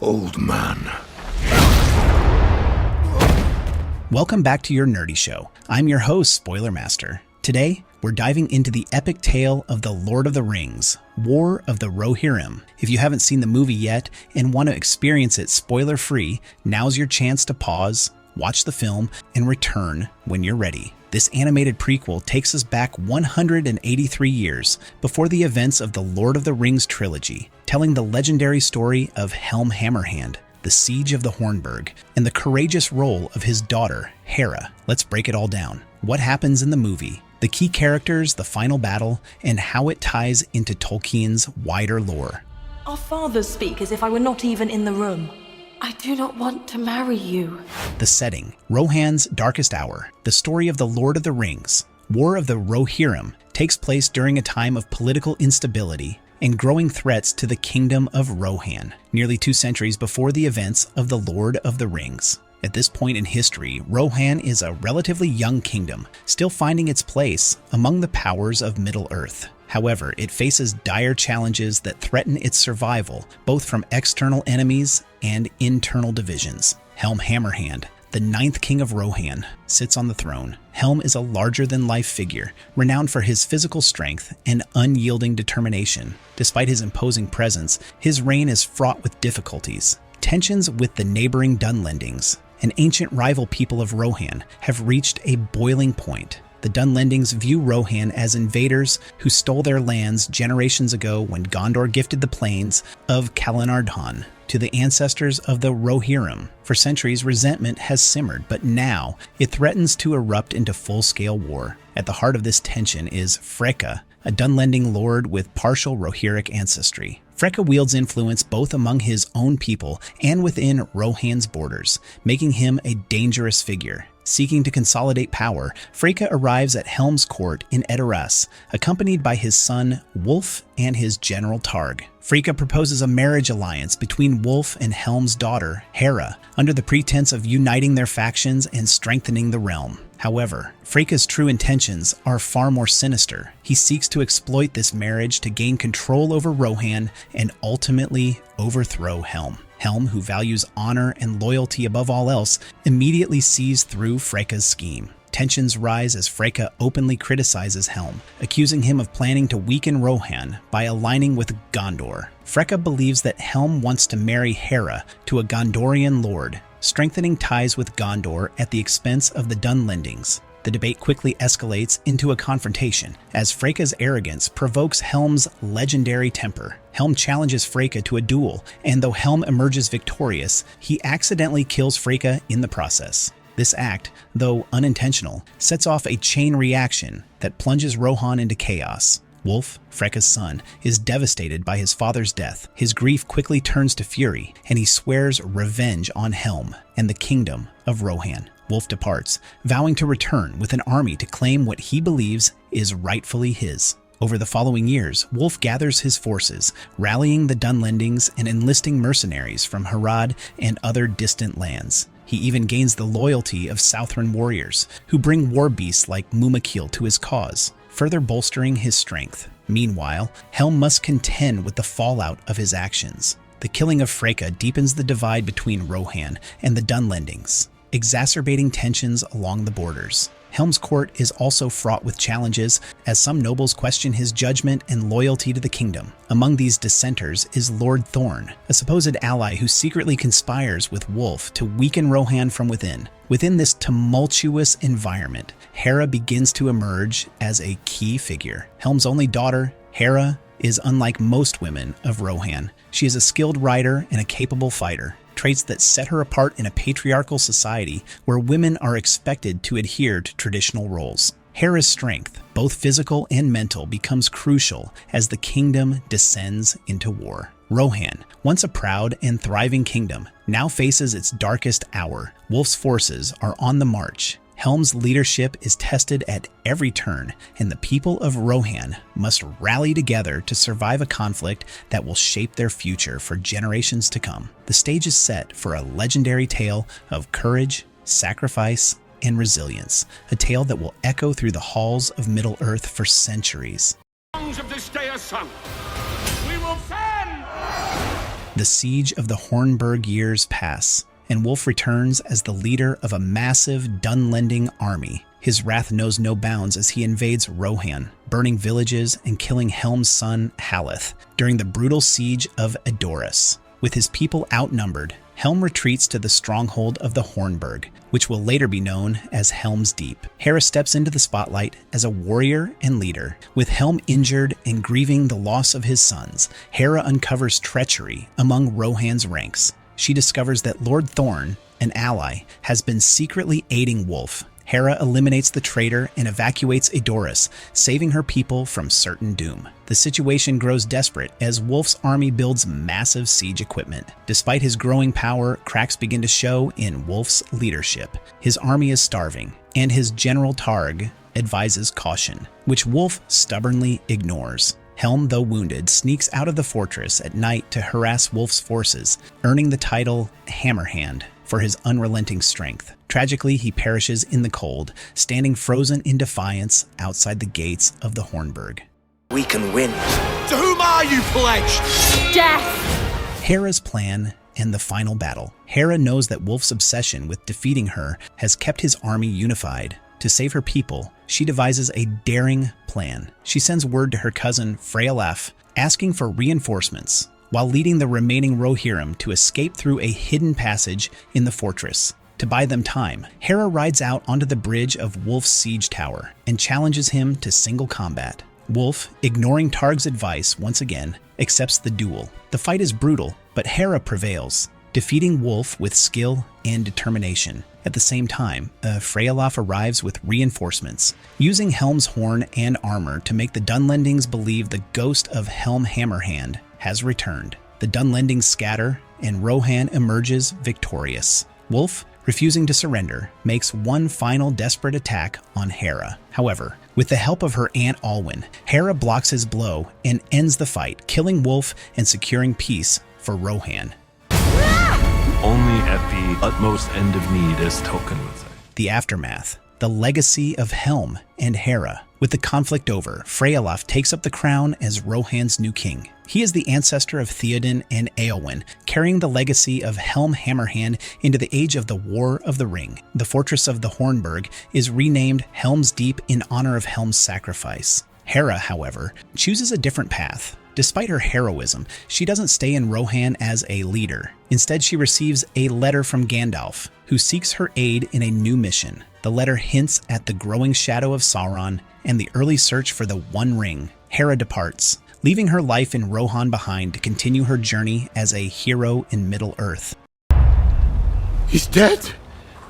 Old man. Welcome back to your nerdy show. I'm your host, Spoiler Master. Today, we're diving into the epic tale of the Lord of the Rings, War of the Rohirrim. If you haven't seen the movie yet and want to experience it spoiler-free, now's your chance to pause, watch the film, and return when you're ready. This animated prequel takes us back 183 years before the events of the Lord of the Rings trilogy, telling the legendary story of Helm Hammerhand, the siege of the Hornburg, and the courageous role of his daughter, Hera. Let's break it all down. What happens in the movie, the key characters, the final battle, and how it ties into Tolkien's wider lore. Our fathers speak as if I were not even in the room. I do not want to marry you. The setting, Rohan's darkest hour. The story of the Lord of the Rings, War of the Rohirrim, takes place during a time of political instability and growing threats to the kingdom of Rohan, nearly 2 centuries before the events of the Lord of the Rings. At this point in history, Rohan is a relatively young kingdom, still finding its place among the powers of Middle-earth. However, it faces dire challenges that threaten its survival, both from external enemies and internal divisions. Helm Hammerhand, the 9th king of Rohan, sits on the throne. Helm is a larger-than-life figure, renowned for his physical strength and unyielding determination. Despite his imposing presence, his reign is fraught with difficulties. Tensions with the neighboring Dunlendings, an ancient rival people of Rohan, have reached a boiling point. The Dunlendings view Rohan as invaders who stole their lands generations ago when Gondor gifted the plains of Calenardhan to the ancestors of the Rohirrim. For centuries, resentment has simmered, but now it threatens to erupt into full-scale war. At the heart of this tension is Freka, a Dunlending lord with partial Rohirric ancestry. Freka wields influence both among his own people and within Rohan's borders, making him a dangerous figure. Seeking to consolidate power, Freka arrives at Helm's court in Edoras, accompanied by his son Wulf and his general Targ. Freka proposes a marriage alliance between Wulf and Helm's daughter, Hera, under the pretense of uniting their factions and strengthening the realm. However, Freka's true intentions are far more sinister. He seeks to exploit this marriage to gain control over Rohan and ultimately overthrow Helm. Helm, who values honor and loyalty above all else, immediately sees through Freka's scheme. Tensions rise as Freka openly criticizes Helm, accusing him of planning to weaken Rohan by aligning with Gondor. Freka believes that Helm wants to marry Hera to a Gondorian lord, strengthening ties with Gondor at the expense of the Dunlendings. The debate quickly escalates into a confrontation, as Freka's arrogance provokes Helm's legendary temper. Helm challenges Freka to a duel, and though Helm emerges victorious, he accidentally kills Freka in the process. This act, though unintentional, sets off a chain reaction that plunges Rohan into chaos. Wulf, Freka's son, is devastated by his father's death. His grief quickly turns to fury, and he swears revenge on Helm and the kingdom of Rohan. Wulf departs, vowing to return with an army to claim what he believes is rightfully his. Over the following years, Wulf gathers his forces, rallying the Dunlendings and enlisting mercenaries from Harad and other distant lands. He even gains the loyalty of Southron warriors, who bring war beasts like Mumakil to his cause, further bolstering his strength. Meanwhile, Helm must contend with the fallout of his actions. The killing of Freka deepens the divide between Rohan and the Dunlendings, exacerbating tensions along the borders. Helm's court is also fraught with challenges, as some nobles question his judgment and loyalty to the kingdom. Among these dissenters is Lord Thorn, a supposed ally who secretly conspires with Wulf to weaken Rohan from within. Within this tumultuous environment, Hera begins to emerge as a key figure. Helm's only daughter, Hera, is unlike most women of Rohan. She is a skilled rider and a capable fighter, traits that set her apart in a patriarchal society where women are expected to adhere to traditional roles. Hera's strength, both physical and mental, becomes crucial as the kingdom descends into war. Rohan, once a proud and thriving kingdom, now faces its darkest hour. Wulf's forces are on the march. Helm's leadership is tested at every turn, and the people of Rohan must rally together to survive a conflict that will shape their future for generations to come. The stage is set for a legendary tale of courage, sacrifice, and resilience, a tale that will echo through the halls of Middle-earth for centuries. Songs of this day are sung. We will fan! The siege of the Hornburg years pass, and Wulf returns as the leader of a massive Dunlending army. His wrath knows no bounds as he invades Rohan, burning villages and killing Helm's son Haleth during the brutal siege of Edoras. With his people outnumbered, Helm retreats to the stronghold of the Hornburg, which will later be known as Helm's Deep. Hera steps into the spotlight as a warrior and leader. With Helm injured and grieving the loss of his sons, Hera uncovers treachery among Rohan's ranks. She discovers that Lord Thorn, an ally, has been secretly aiding Wulf. Hera eliminates the traitor and evacuates Edoras, saving her people from certain doom. The situation grows desperate as Wulf's army builds massive siege equipment. Despite his growing power, cracks begin to show in Wulf's leadership. His army is starving, and his general Targ advises caution, which Wulf stubbornly ignores. Helm, though wounded, sneaks out of the fortress at night to harass Wulf's forces, earning the title Hammerhand for his unrelenting strength. Tragically, he perishes in the cold, standing frozen in defiance outside the gates of the Hornburg. We can win. To whom are you pledged? Death! Hera's plan and the final battle. Hera knows that Wulf's obsession with defeating her has kept his army unified. To save her people, she devises a daring plan. She sends word to her cousin Freylaf, asking for reinforcements, while leading the remaining Rohirrim to escape through a hidden passage in the fortress. To buy them time, Hera rides out onto the bridge of Wulf's siege tower and challenges him to single combat. Wulf, ignoring Targ's advice once again, accepts the duel. The fight is brutal, but Hera prevails, defeating Wulf with skill and determination. At the same time, Freylaf arrives with reinforcements, using Helm's horn and armor to make the Dunlendings believe the ghost of Helm Hammerhand has returned. The Dunlendings scatter, and Rohan emerges victorious. Wulf, refusing to surrender, makes one final desperate attack on Hera. However, with the help of her Aunt Alwyn, Hera blocks his blow and ends the fight, killing Wulf and securing peace for Rohan. Only at the utmost end of need, as Tolkien would say. The aftermath. The legacy of Helm and Hera. With the conflict over, Freylaf takes up the crown as Rohan's new king. He is the ancestor of Theoden and Eowyn, carrying the legacy of Helm Hammerhand into the age of the War of the Ring. The fortress of the Hornburg is renamed Helm's Deep in honor of Helm's sacrifice. Hera, however, chooses a different path. Despite her heroism, she doesn't stay in Rohan as a leader. Instead, she receives a letter from Gandalf, who seeks her aid in a new mission. The letter hints at the growing shadow of Sauron and the early search for the One Ring. Hera departs, leaving her life in Rohan behind to continue her journey as a hero in Middle-earth. He's dead.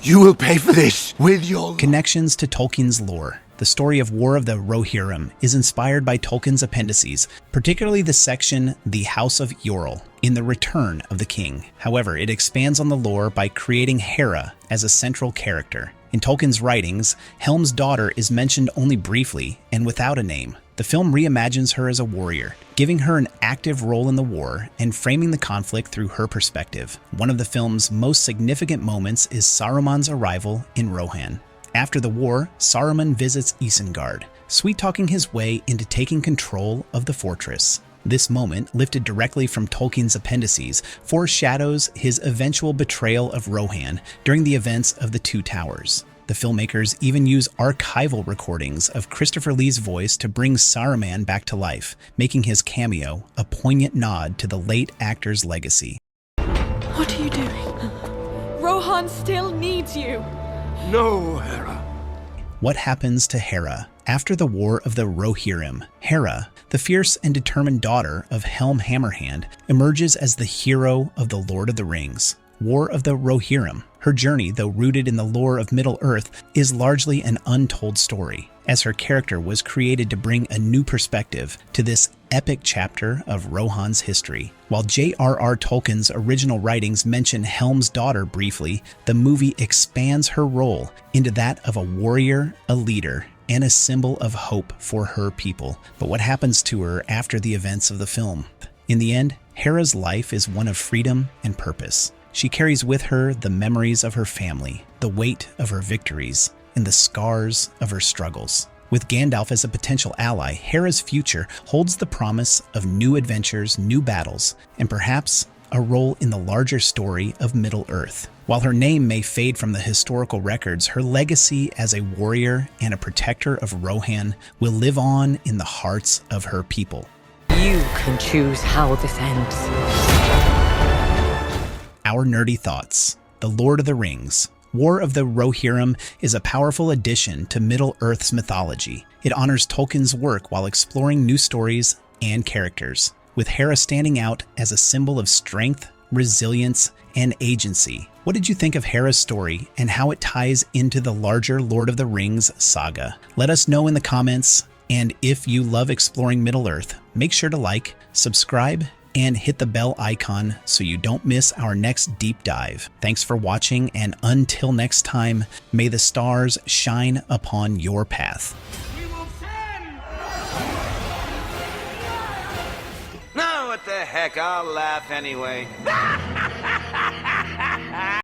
You will pay for this with your... Connections to Tolkien's lore. The story of War of the Rohirrim is inspired by Tolkien's appendices, particularly the section The House of Eorl in The Return of the King. However, it expands on the lore by creating Hera as a central character. In Tolkien's writings, Helm's daughter is mentioned only briefly and without a name. The film reimagines her as a warrior, giving her an active role in the war and framing the conflict through her perspective. One of the film's most significant moments is Saruman's arrival in Rohan. After the war, Saruman visits Isengard, sweet-talking his way into taking control of the fortress. This moment, lifted directly from Tolkien's appendices, foreshadows his eventual betrayal of Rohan during the events of the Two Towers. The filmmakers even use archival recordings of Christopher Lee's voice to bring Saruman back to life, making his cameo a poignant nod to the late actor's legacy. What are you doing? Rohan still needs you. No, Hera. What happens to Hera after the War of the Rohirrim? Hera, the fierce and determined daughter of Helm Hammerhand, emerges as the hero of the Lord of the Rings. War of the Rohirrim. Her journey, though rooted in the lore of Middle-earth, is largely an untold story, as her character was created to bring a new perspective to this epic chapter of Rohan's history. While J.R.R. Tolkien's original writings mention Helm's daughter briefly, the movie expands her role into that of a warrior, a leader, and a symbol of hope for her people. But what happens to her after the events of the film? In the end, Hera's life is one of freedom and purpose. She carries with her the memories of her family, the weight of her victories, and the scars of her struggles. With Gandalf as a potential ally, Hera's future holds the promise of new adventures, new battles, and perhaps a role in the larger story of Middle-earth. While her name may fade from the historical records, her legacy as a warrior and a protector of Rohan will live on in the hearts of her people. You can choose how this ends. Our nerdy thoughts. The Lord of the Rings. War of the Rohirrim is a powerful addition to Middle-earth's mythology. It honors Tolkien's work while exploring new stories and characters, with Hera standing out as a symbol of strength, resilience, and agency. What did you think of Hera's story and how it ties into the larger Lord of the Rings saga? Let us know in the comments, and if you love exploring Middle-earth, make sure to like, subscribe, and hit the bell icon so you don't miss our next deep dive. Thanks for watching, and until next time, may the stars shine upon your path. No, what the heck, I'll laugh anyway.